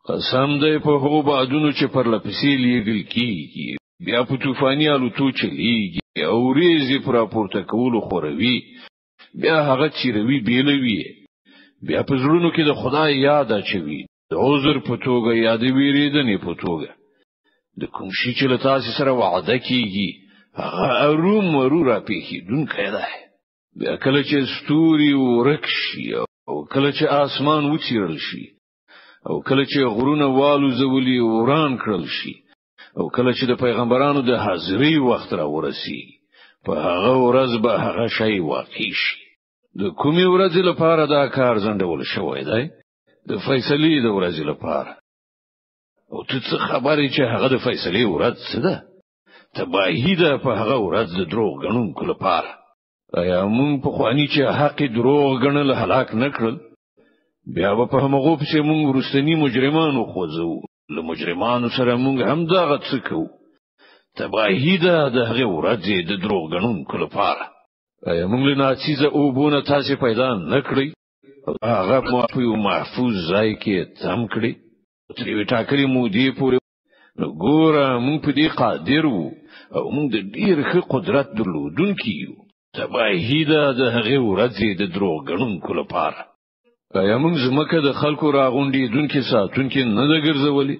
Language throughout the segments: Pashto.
قسم دی په هغو بادونو چې پر لپسې لیږل کیږي بیا په طوفاني الوتو چلیږي او ریزې پر راپورته کولو خوروي بیا هغه چیروي بیلوي بیا په زړونو کې د خدای یاد اچوي د عذر په توګه یا د ویریدنې په توګه د کوم شي چې له تاسو سره وعده کیږي هغه ارومرو را پیښیدونکی دی بیا کله چې ستوري ورک شي او کله چې اسمان وچیرل شي او کله چې غرونه والو زولي وران کړل شي او کله چې د پیغمبرانو د حاضرۍ وخت را ورسی په هغه ورځ به هغه شی واقع شي د کومې ورځې لپاره دا کار ځنډول شوی دی د فیصلې د ورځې لپاره او ته څه خبرې چې هغه د فیصلې ورځ څه ده تباهی ده په هغه ورځ د دروغ غنونکو لپاره ایا مونږ په خواني چې حق دروغ غنل هلاک نکړل بیا په هغه په چې مونږ ورستنی مجرمانو خوځو له مجرمانو سره مونږ هم دغه څه کوو تباهی ده د هغه ورځې د دروغ غنونکو لپاره ایا مونږ له ناڅیزه او بونه تاسو پیدا نکړی هغه مو په یو محفوظ ځای کې تم کړی تر یو ټاکلې مودې پورې ګوره مونږ په دې قادر وو او مونږ د ډیر ښه قدرت درلودونکي یو تباهی ده د هغه ورځې د دروغ غنونکو لپاره ایا مونږ زمکه د خلکو راغونډېدونکي ساتونکي نه د ګرځولې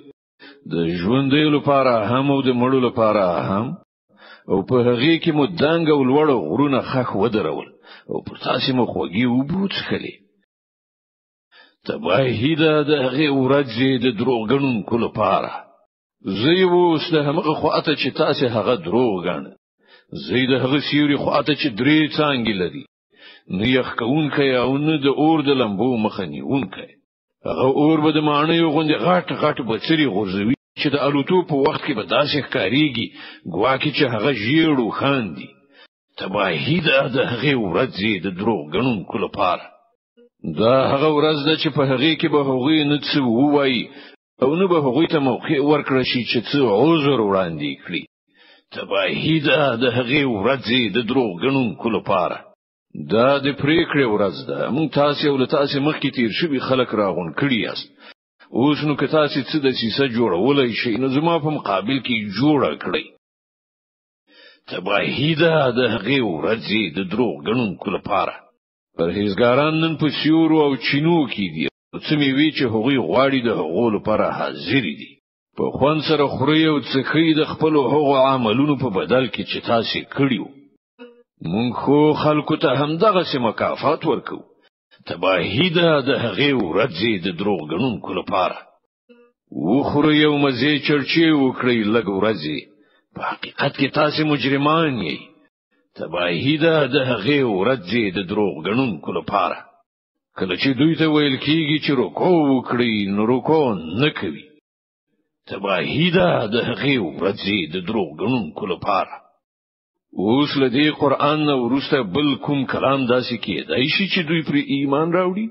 د ژوندۍ لپاره هم او د مړو لپاره هم او په هغه کې مو دنګ او لوړ غرونه خخ ودرول او پر تاسو مو خوږی وبوت خلی تباهی ده د هغه ورځې د دروغ غنونکو لپاره زه اوس د هغه خواته چې تاسو هغه دروغ غن زه د هغه سیوري خواته چې درې څنګه لري نه یخ کونکي او نه د اور د لمبو مخنیونکي هغه اور به د معنی غوندي غټ بچري غورځوي چې د الوتو په وخت کې به داسې ښکاریږي ګواکې چې هغه ژیړو خاندي تباهی ده د هغه ورځې د دروغ غنونکو لپاره دا هغه ورځ ده چې په هغه کې به هغوی نه څه ووایي او نه به هغوی ته موقع ورکړي شي چې څه عذر وړاندې کړي تباهی ده د هغه ورځې د دروغ غنونکو لپاره دا د پریکړې ورځ ده مونږ تاسو ول تاسو مخکې تیر شوي خلک راغون کړی یاست اوس نو که تاسو څه د سیسه جوړولای شئ نو زما په مقابل کې جوړه کړئ تباهی ده د هغه ورځې د دروغ غنونکو لپاره پرهیزګاران نن په سیورو او چینو کې دي څه میوي چې هغوی غواړي د هغو لپاره حاضر دي په خوان سره خوري او څخې د خپل هغو عملونو په بدل کې چې تاسو کړیو مونږ خو خلکو ته هم دغه سم مکافات ورکو تباهی ده د هغه ورځې د دروغ غنونکو لپاره وخوري یو مزه چرچی وکړي لګ ورځې په حقیقت کې تاسو مجرمان یې تباهی ده د هغه ورځې د دروغ غنونکو لپاره کله چې دوی ته ویل کیږي چې رکوع وکړي نو رکوع نه کوي تباهی ده د هغه ورځې د دروغ غنونکو لپاره اوس له دې قران نو ورسته بل کوم کلام داسې کېدای شي چې دوی پر ایمان راوړي